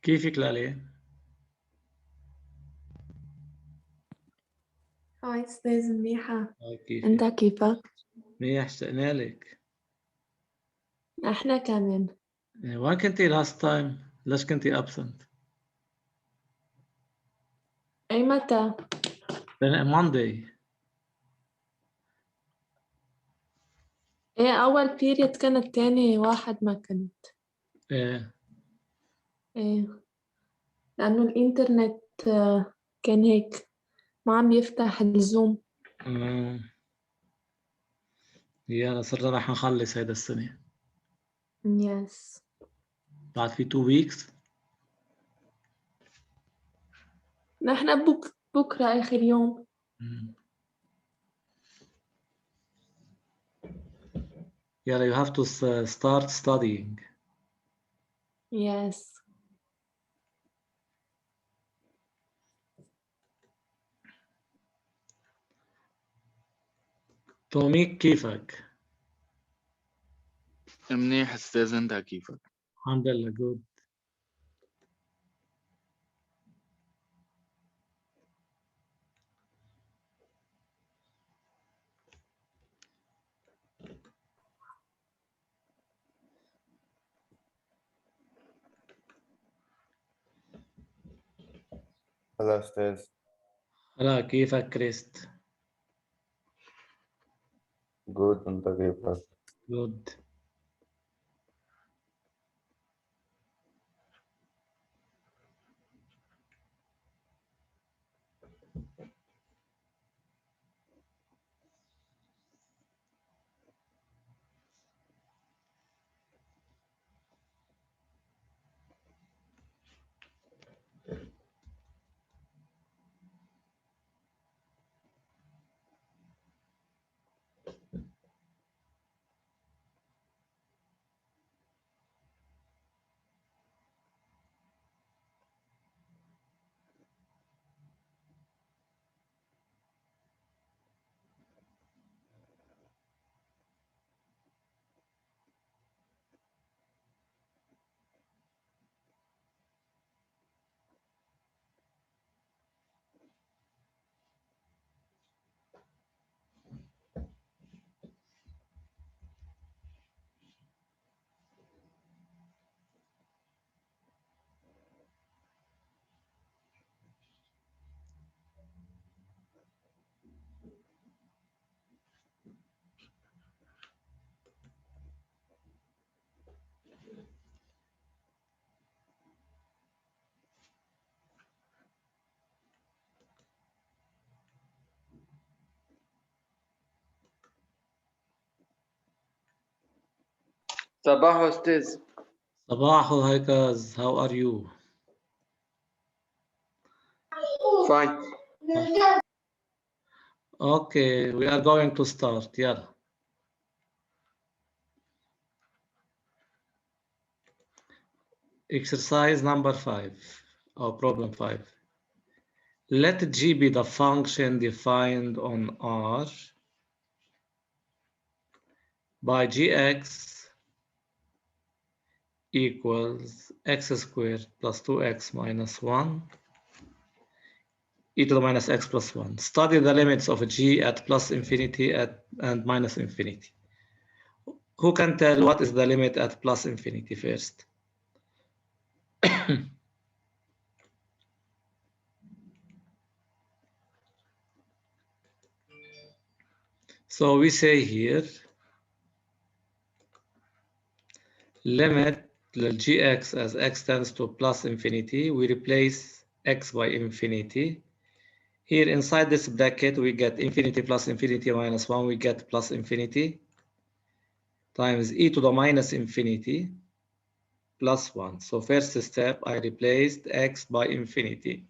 كيفك لالي؟ هاي أستاذ منيحة، كيفك؟ أنت كيفك؟ منيح، اشتقنا لك. إحنا كمان. وين كنتي last time؟ ليش كنتي absent؟ أي متى؟ Monday. إيه أول بيريد كانت، تاني واحد ما كنت. إيه. إيه لأنه الإنترنت كان هيك ما عم يفتح الزوم. يلا صرنا رح نخلص هيدا السنة. يس. بعد في 2 weeks. نحن بكرة آخر يوم. يلا you have to start studying. يس. توميك كيفك؟ منيح أستاذ، أنت كيفك؟ الحمد لله good. هلا أستاذ. هلا كيفك كريست؟ جود، أنت كيفك؟ good. صباح أستاذ. صباح هيكاز, how are you? Fine. Okay, we are going to start. يلا. Exercise number 5 or problem 5. Let G be the function defined on R by Gx equals x squared plus 2x minus 1 e to the minus x plus 1. Study the limits of G at plus infinity and minus infinity. Who can tell what is the limit at plus infinity first? So we say here limit gx as x tends to plus infinity, we replace x by infinity. Here inside this bracket we get infinity plus infinity minus 1, we get plus infinity times e to the minus infinity plus 1. So first step, I replaced x by infinity.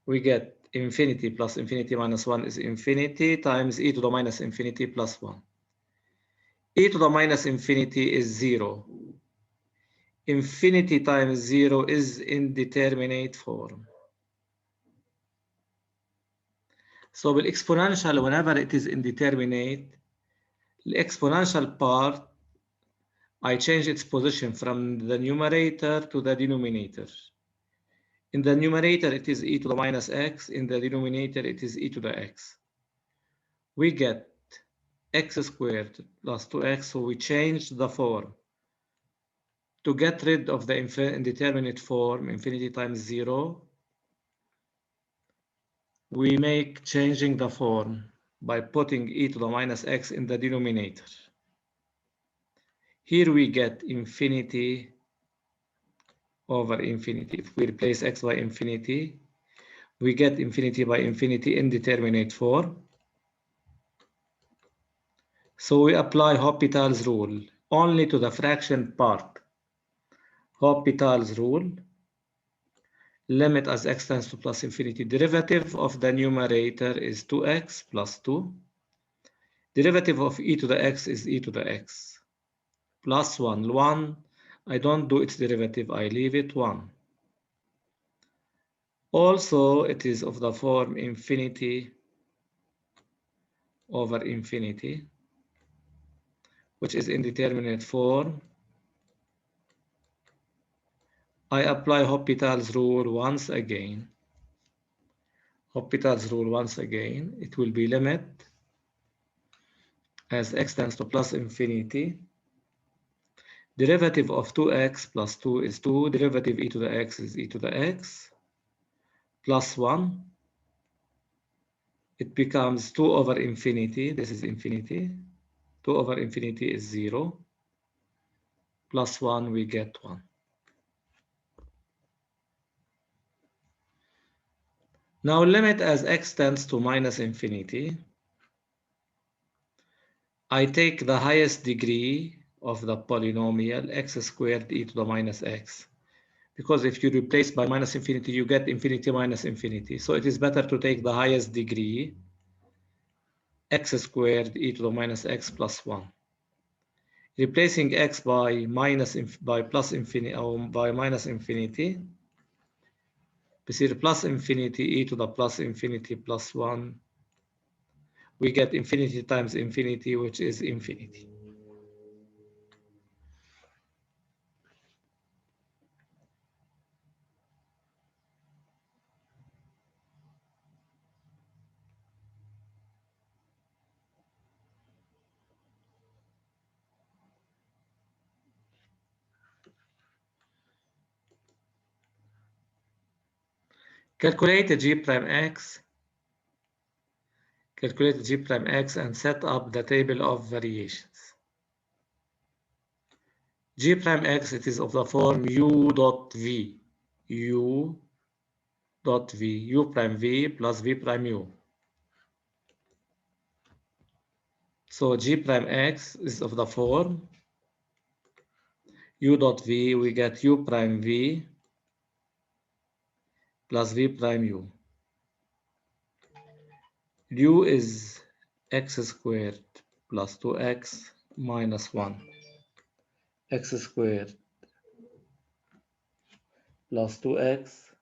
We get infinity plus infinity minus 1 is infinity times e to the minus infinity plus 1. E to the minus infinity is 0. Infinity times 0 is indeterminate form. So بالexponential, whenever it is indeterminate, the exponential part I change its position from the numerator to the denominator. In the numerator, it is e to the minus x. In the denominator, it is e to the x. We get x squared plus 2x, so we change the form. To get rid of the indeterminate form, infinity times 0, we make changing the form by putting e to the minus x in the denominator. Here we get infinity over infinity. If we replace x by infinity, we get infinity by infinity indeterminate form. So we apply Hospital's rule only to the fraction part. Hospital's rule, limit as x tends to plus infinity. Derivative of the numerator is 2x plus 2. Derivative of e to the x is e to the x plus 1. 1, I don't do its derivative, I leave it 1. Also, it is of the form infinity over infinity, which is indeterminate form. I apply Hospital's rule once again. Hospital's rule once again. It will be limit as x tends to plus infinity. Derivative of 2x plus 2 is 2. Derivative e to the x is e to the x plus 1. It becomes 2 over infinity. This is infinity. 2 over infinity is 0. Plus 1, we get 1. Now limit as x tends to minus infinity. I take the highest degree of the polynomial x squared e to the minus x. Because if you replace by minus infinity, you get infinity minus infinity. So it is better to take the highest degree, x squared e to the minus x plus 1. Replacing x by plus infinity or by minus infinity, بصير plus infinity e to the plus infinity plus 1. We get infinity times infinity, which is infinity. Calculate g prime x. Calculate g prime x and set up the table of variations. G prime x, it is of the form u dot v. U dot v. U prime v plus v prime u. So g prime x is of the form u dot v. We get u prime v plus v prime u. U is x squared plus 2x minus 1. X squared plus 2x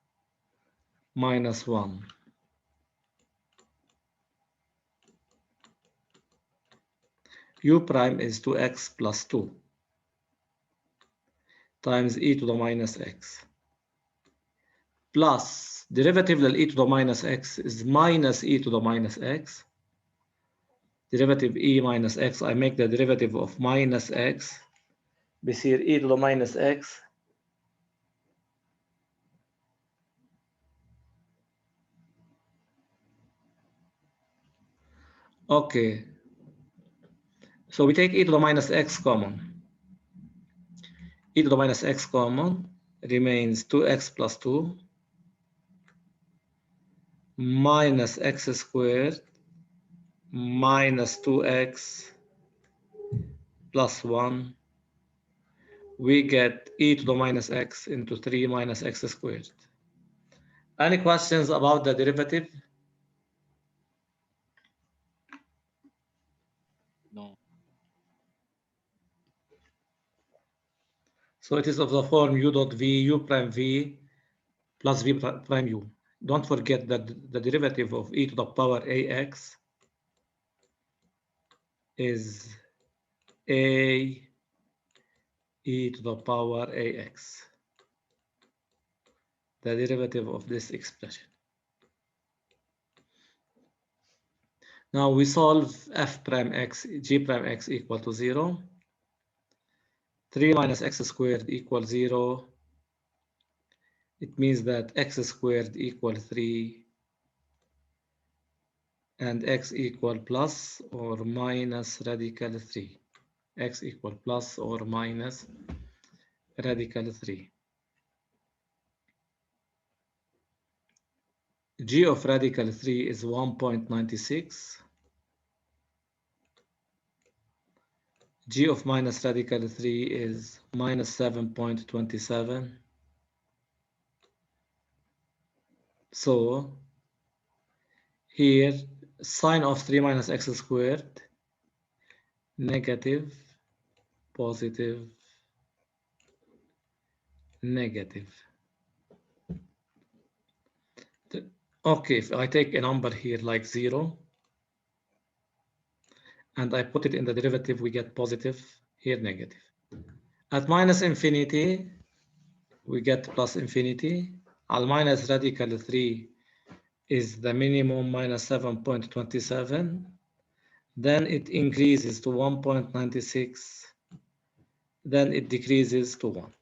minus 1. U prime is 2x plus 2 times e to the minus x plus derivative of e to the minus x is minus e to the minus x. Derivative e minus x, I make the derivative of minus x بصير e to the minus x okay. So we take e to the minus x common. E to the minus x common remains 2x plus 2 minus x squared minus 2x plus 1. We get e to the minus x into 3 minus x squared. Any questions about the derivative? No. So it is of the form u dot v, u prime v plus v prime u. Don't forget that the derivative of e to the power ax is a e to the power ax, the derivative of this expression. Now we solve f prime x, g prime x equal to 0. 3 minus x squared equals 0. It means that x squared equals 3 and x equal plus or minus radical 3. X equal plus or minus radical 3. G of radical 3 is 1.96. G of minus radical 3 is minus 7.27. So here sine of 3 minus x squared, negative, positive, negative. Okay, if I take a number here like 0 and I put it in the derivative, we get positive, here negative. At minus infinity, we get plus infinity. Al minus radical 3 is the minimum minus 7.27. Then it increases to 1.96. Then it decreases to 1.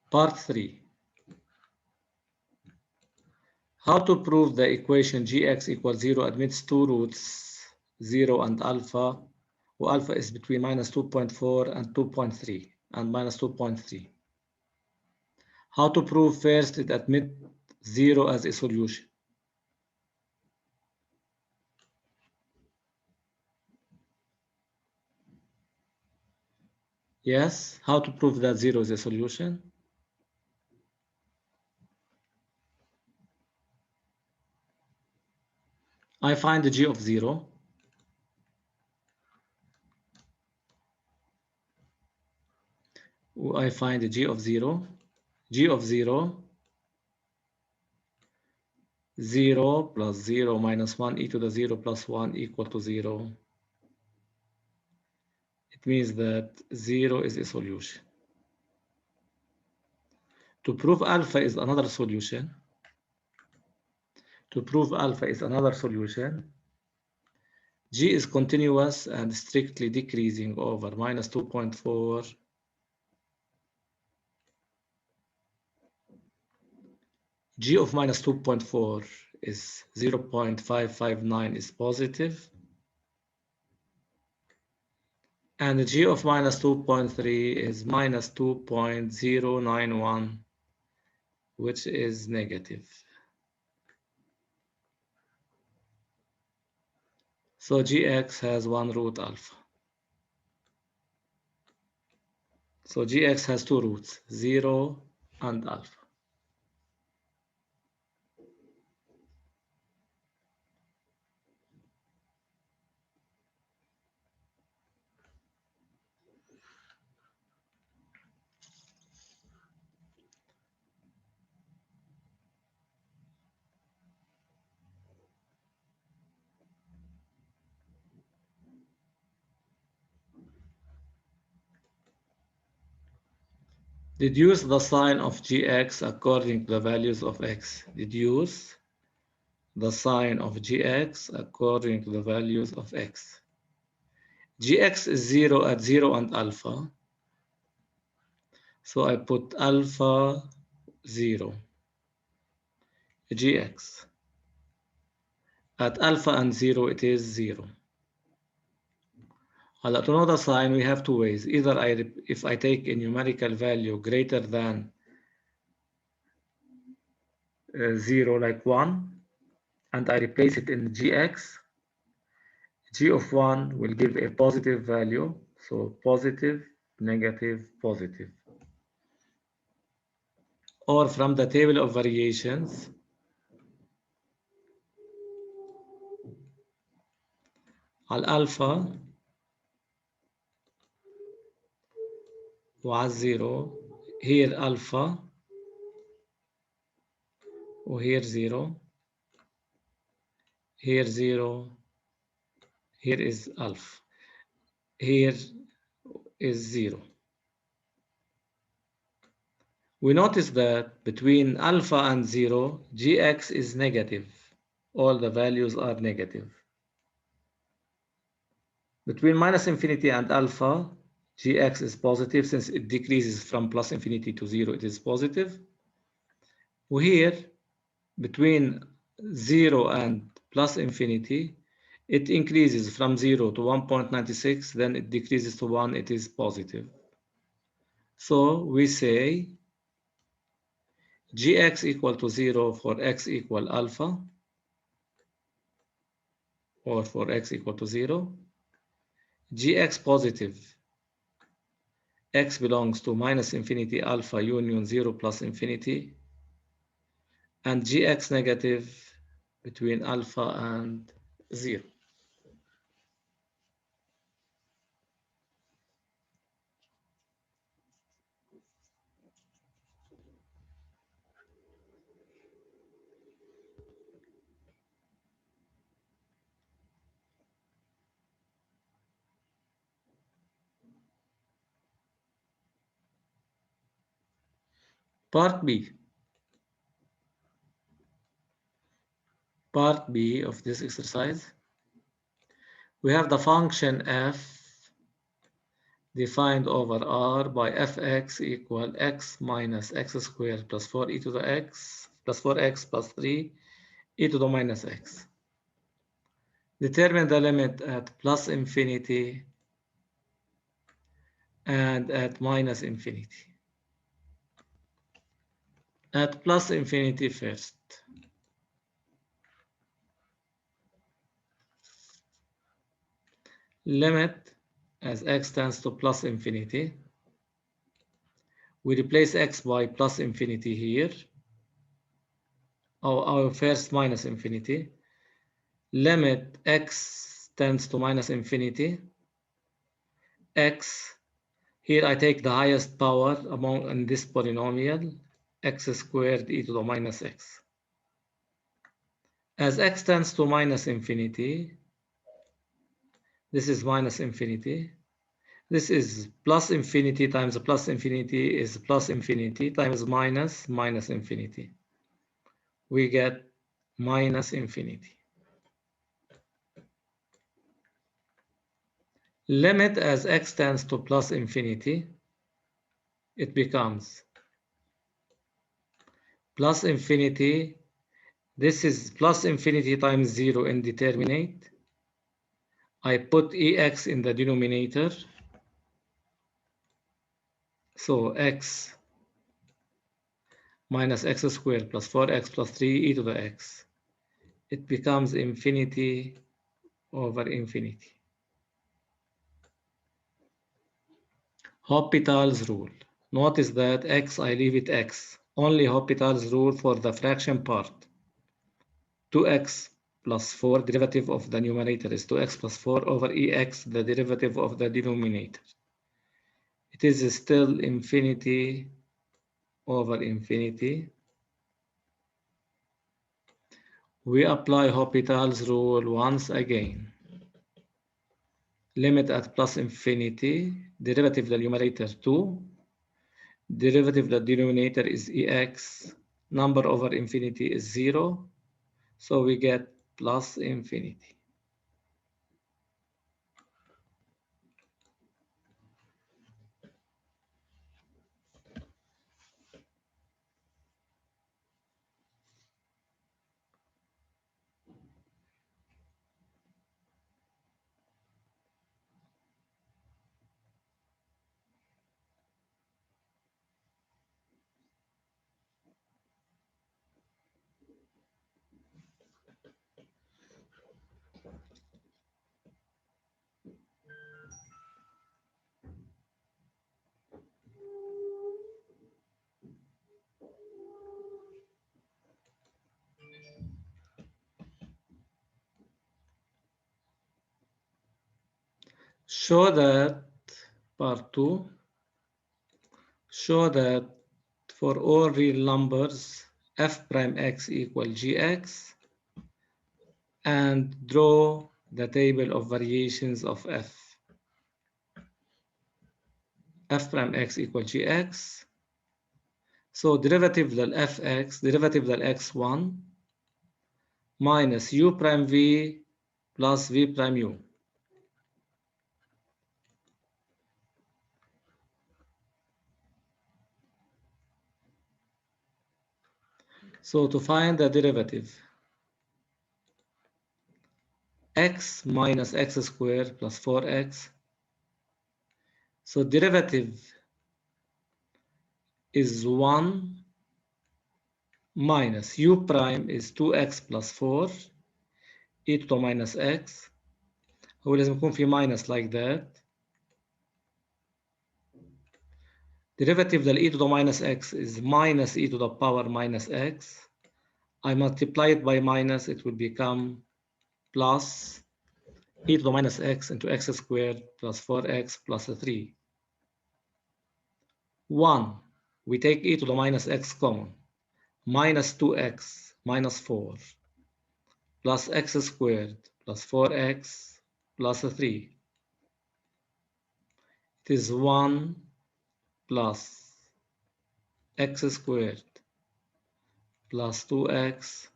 Part 3. How to prove the equation gx equals 0 admits two roots, 0 and alpha, where alpha is between minus 2.4 and 2.3 and minus 2.3. How to prove first it admits 0 as a solution? Yes, how to prove that 0 is a solution? I find the g of 0. I find the g of 0. G of 0, 0 plus 0 minus 1 e to the 0 plus 1 equal to 0. It means that 0 is a solution. To prove alpha is another solution. To prove alpha is another solution. G is continuous and strictly decreasing over minus 2.4. G of minus 2.4 is 0.559 is positive. And the G of minus 2.3 is minus 2.091, which is negative. So Gx has one root alpha. So Gx has two roots, 0 and alpha. Deduce the sign of Gx according to the values of x. Deduce the sign of Gx according to the values of x. Gx is 0 at 0 and alpha. So I put alpha 0. Gx. At alpha and 0, it is 0. To know the sign, we have two ways. Either if I take a numerical value greater than 0, like 1, and I replace it in Gx, G of 1 will give a positive value. So positive, negative, positive. or from the table of variations, على الألفا وعلى الزيرو. here alpha وhere 0, here 0, here is alpha, here is 0. We notice that between alpha and 0, gx is negative. All the values are negative. Between minus infinity and alpha, gx is positive. Since it decreases from plus infinity to 0, it is positive. Here, between 0 and plus infinity, it increases from 0 to 1.96, then it decreases to 1, it is positive. So we say gx equal to 0 for x equal alpha, or for x equal to 0. Gx positive, x belongs to minus infinity alpha union 0 plus infinity, and gx negative between alpha and 0. Part B. Part B of this exercise. We have the function f defined over R by fx equal x minus x squared plus 4 e to the x plus 4x plus 3 e to the minus x. Determine the limit at plus infinity and at minus infinity. At plus infinity first. Limit as x tends to plus infinity. We replace x by plus infinity here. Our first minus infinity. Limit x tends to minus infinity. X, here I take the highest power among in this polynomial, x squared e to the minus x. As x tends to minus infinity, this is minus infinity. This is plus infinity times plus infinity is plus infinity times minus minus infinity. We get minus infinity. Limit as x tends to plus infinity, it becomes plus infinity. This is plus infinity times 0 indeterminate. I put ex in the denominator. So x minus x squared plus 4x plus 3 e to the x. It becomes infinity over infinity. Hospital's rule. Notice that x, I leave it x. Only Hospital's rule for the fraction part. 2x plus 4, derivative of the numerator is 2x plus 4 over ex, the derivative of the denominator. It is still infinity over infinity. We apply Hospital's rule once again. Limit at plus infinity, derivative of the numerator 2, derivative of the denominator is ex, number over infinity is 0, so we get plus infinity. show that part 2, show that for all real numbers f prime x equal gx, and draw the table of variations of f. F prime x equal gx. So derivative del fx, derivative del x1 minus u prime v plus v prime u. So to find the derivative, x minus x squared plus 4x. So derivative is 1 minus u prime is 2x plus 4 e to the minus x. هو لازم يكون في minus like that. Derivative del e to the minus x is minus e to the power minus x. I multiply it by minus, it will become plus e to the minus x into x squared plus 4x plus 3. 1, we take e to the minus x common, minus 2x minus 4 plus x squared plus 4x plus 3. It is 1 plus x squared plus 2x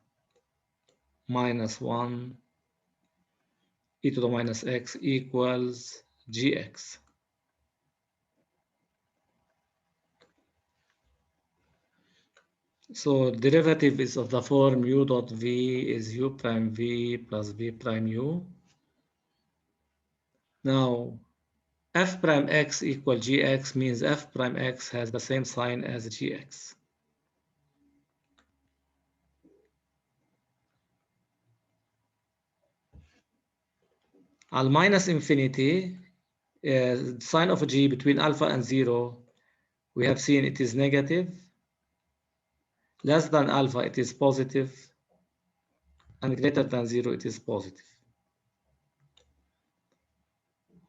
minus 1 e to the minus x equals gx. So derivative is of the form u dot v is u prime v plus v prime u. Now f prime x equal gx means f prime x has the same sign as gx. Al minus infinity, sign of g between alpha and 0, we have seen it is negative. Less than alpha, it is positive. And greater than 0, it is positive.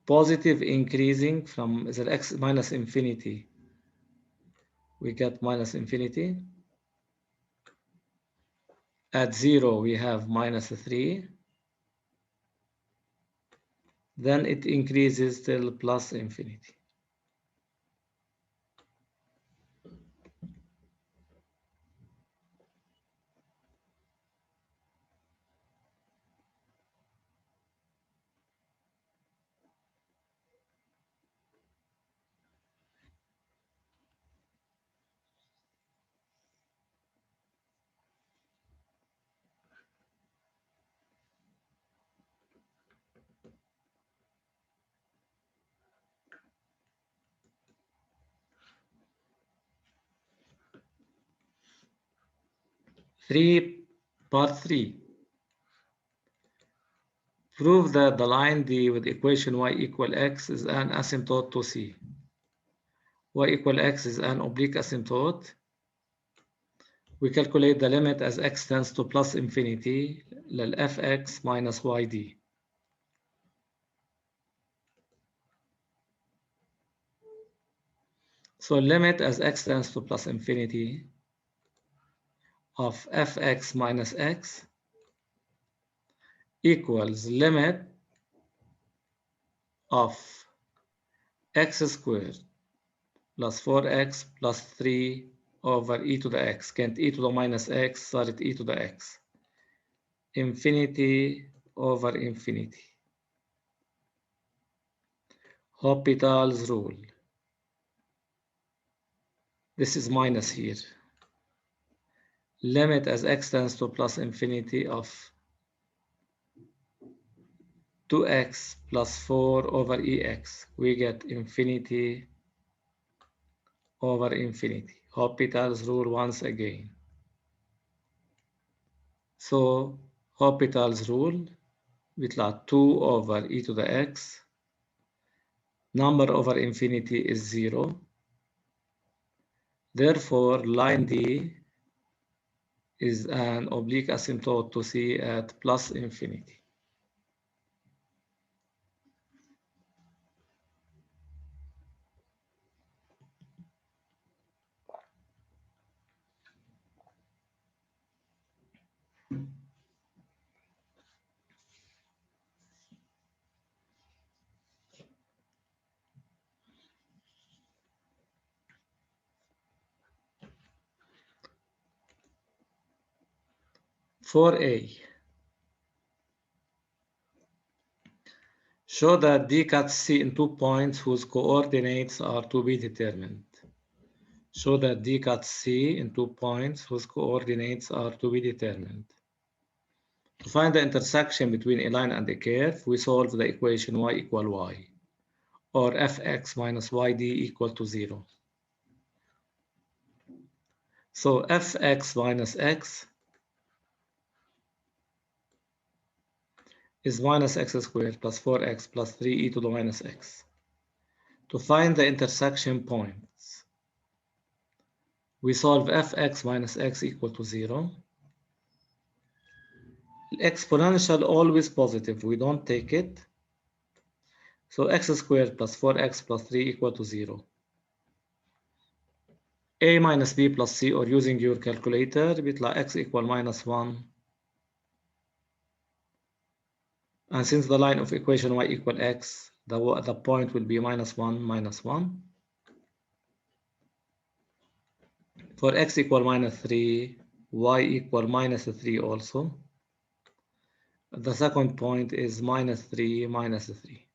Positive increasing from the x minus infinity, we get minus infinity. At 0, we have minus 3. Then it increases till plus infinity. Part 3. Prove that the line D with equation y equal x is an asymptote to C. Y equal x is an oblique asymptote. We calculate the limit as x tends to plus infinity lil fx minus yd. So limit as x tends to plus infinity of fx minus x equals limit of x squared plus 4x plus 3 over e to the x. كانت e to the minus x صارت e to the x. Infinity over infinity. Hospital's rule. This is minus here. Limit as x tends to plus infinity of 2x plus 4 over ex. We get infinity over infinity. Hospital's rule once again. So Hospital's rule بيطلع 2 over e to the x. Number over infinity is 0. Therefore, line D is an oblique asymptote to C at plus infinity. 4a. Show that D cuts C in 2 points whose coordinates are to be determined. Show that D cuts C in 2 points whose coordinates are to be determined. To find the intersection between a line and a curve, we solve the equation y equal y, or fx minus yd equal to 0. So fx minus x is minus x squared plus 4x plus 3e to the minus x. To find the intersection points, we solve fx minus x equal to 0. Exponential always positive, we don't take it. So x squared plus 4x plus 3 equal to 0. A minus b plus c, or using your calculator, بيطلع x equal minus 1. And since the line of equation y equal x, the point will be minus 1, minus 1. For x equal minus 3, y equal minus 3 also. The second point is minus 3, minus 3.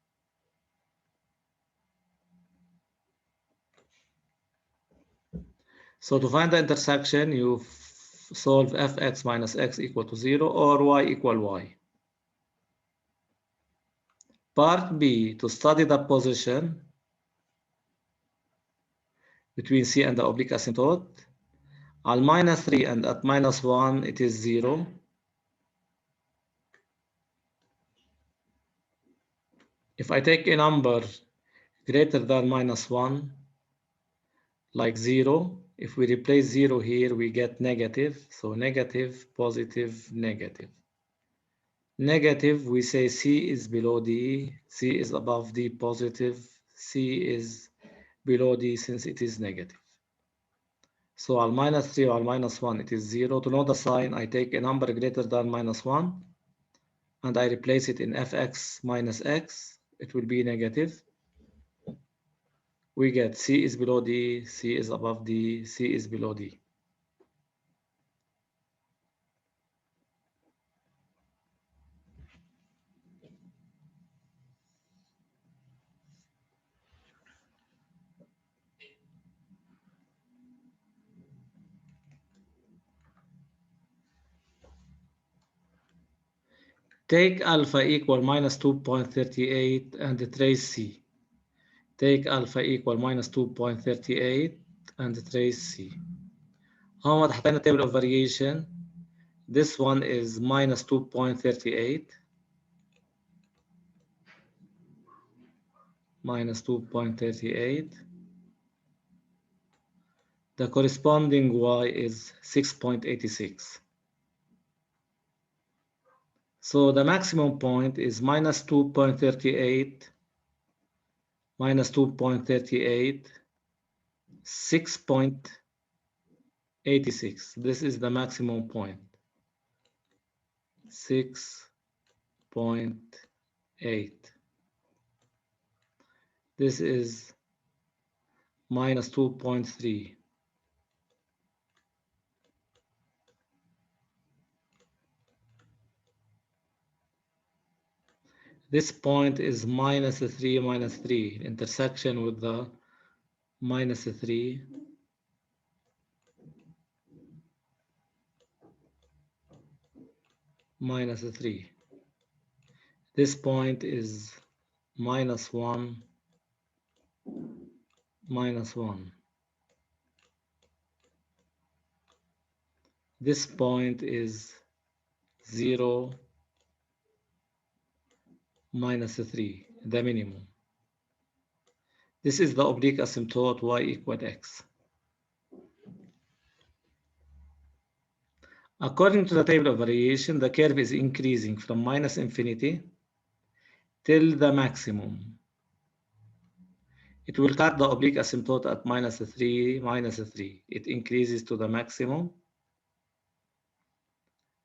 So to find the intersection, you solve fx minus x equal to 0 or y equal y. Part B, to study the position between C and the oblique asymptote. At minus 3 and at minus 1, it is 0. If I take a number greater than minus 1, like 0, if we replace 0 here, we get negative. So negative, positive, negative. Negative, we say C is below D, C is above D positive, C is below D since it is negative. So al minus 3 or minus 1, it is 0. To know the sign, I take a number greater than minus 1 and I replace it in fx minus x. It will be negative. We get C is below D, C is above D, C is below D. Take alpha equal minus 2.38 and trace C. Take alpha equal minus 2.38 and trace C. هون حطينا table of variation. This one is minus 2.38. Minus 2.38. The corresponding y is 6.86. So the maximum point is minus 2.38 minus 2.38, 6.86. This is the maximum point. 6.8. This is minus 2.3. This point is minus 3, minus 3, intersection with the minus 3. Minus 3. This point is minus 1, minus 1. This point is 0, minus 3, the minimum. This is the oblique asymptote y equal x. According to the table of variation, the curve is increasing from minus infinity till the maximum. It will cut the oblique asymptote at minus 3, minus 3. It increases to the maximum.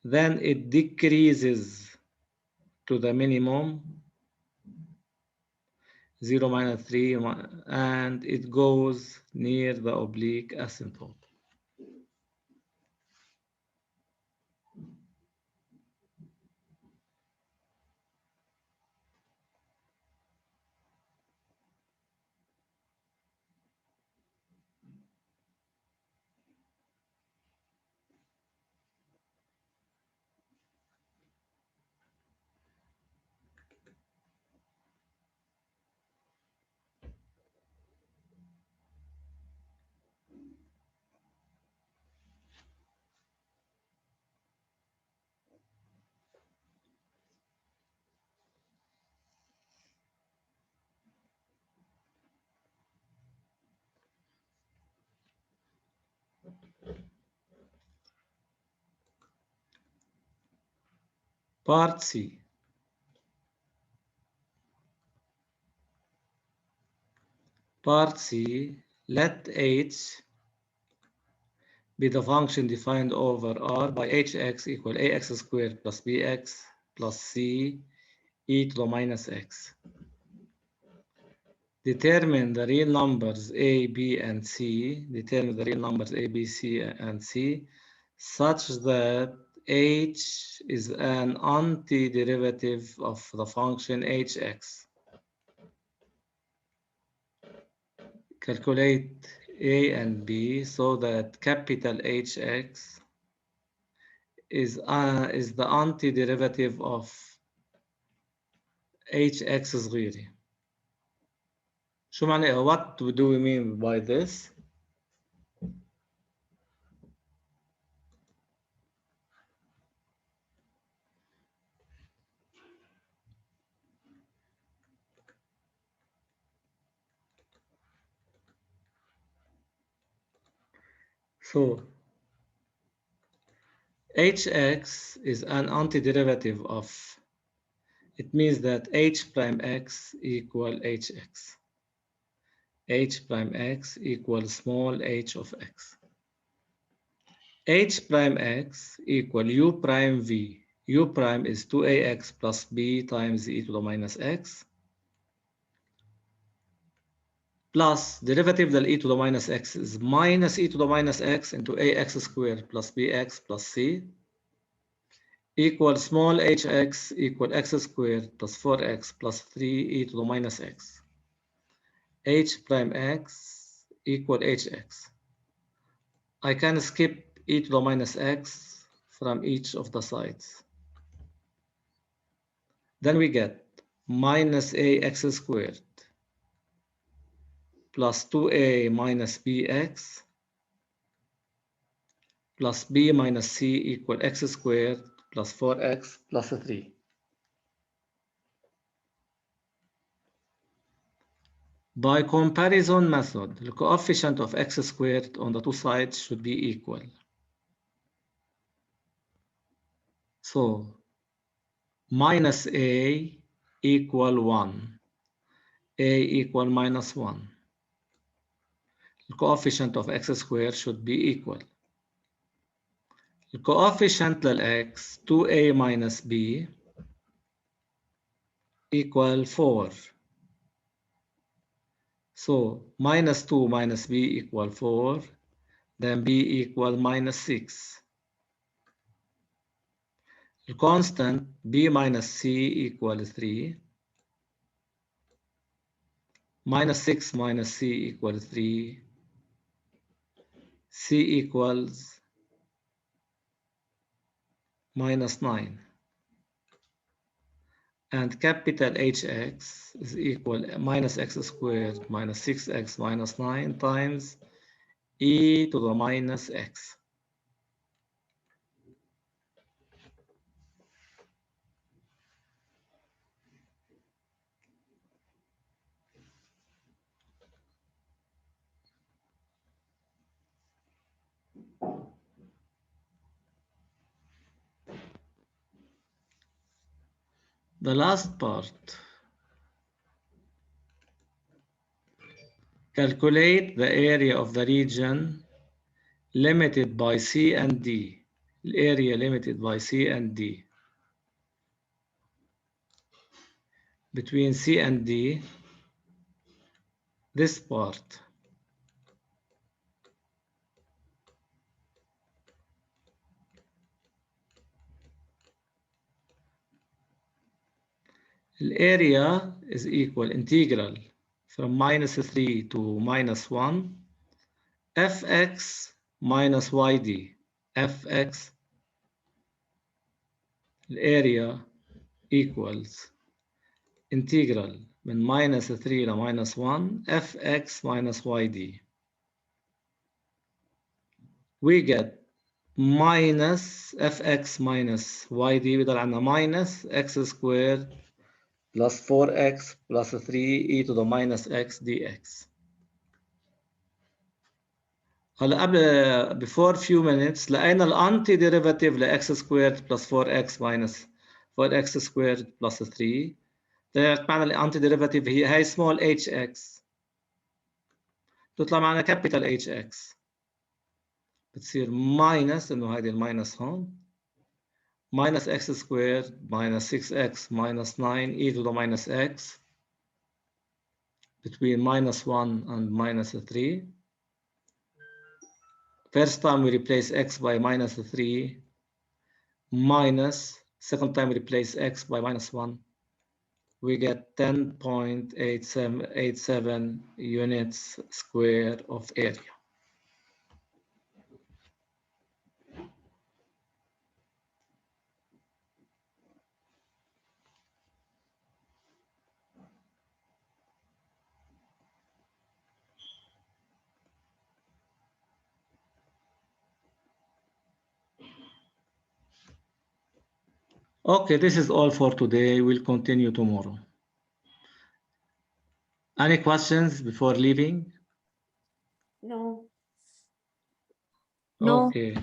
Then it decreases to the minimum, 0, minus 3, and it goes near the oblique asymptote. Part C. Part C, let H be the function defined over R by Hx equal ax squared plus bx plus c e to the minus x. Determine the real numbers a, b, and c. Determine the real numbers a, b, c, and c such that h is an antiderivative of the function hx. Calculate a and b so that capital Hx is the antiderivative of hx صغيرة. شو معنى what do we mean by this? So hx is an antiderivative of, it means that h prime x equal hx. H prime x equals small h of x. H prime x equal u prime v. U prime is 2ax plus b times e to the minus x plus derivative del e to the minus x is minus e to the minus x into ax squared plus bx plus c equal small hx equal x squared plus 4x plus 3 e to the minus x. H prime x equal hx. I can skip e to the minus x from each of the sides. Then we get minus ax squared plus 2a minus bx plus b minus c equal x squared plus 4x plus 3. By comparison method, the coefficient of x squared on the two sides should be equal. So minus a equal 1, a equal minus 1. The coefficient of x squared should be equal. The coefficient of x 2a minus b equal 4. So minus 2 minus b equal 4, then b equal minus 6. The constant b minus c equal 3. Minus 6 minus c equal 3. C equals minus 9. And capital Hx is equal minus x squared minus 6x minus 9 times e to the minus x. The last part. Calculate the area of the region limited by C and D. The area limited by C and D. Between C and D, this part. The area is equal integral from minus 3 to minus 1 fx minus yd. Fx, the area equals integral من minus 3 to minus 1 fx minus yd. We get minus fx minus yd بيضل عندنا minus x squared plus 4x plus 3 e to the minus x dx. هلا قبل before few minutes لقينا الانتي derivative ل x squared plus 4x minus for x squared plus 3. طلعت معنا الانتي ديريفاتيف هي small hx، تطلع معنا capital hx، بتصير ماينس انه هذه الماينس هون minus x squared minus 6x minus 9 e to the minus x between minus 1 and minus 3. First time we replace x by minus 3 minus, second time we replace x by minus 1. We get 10.87 units square of area. Okay, this is all for today. We'll continue tomorrow. Any questions before leaving? No. Okay.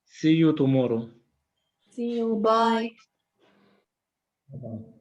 See you tomorrow. See you. Bye. Bye.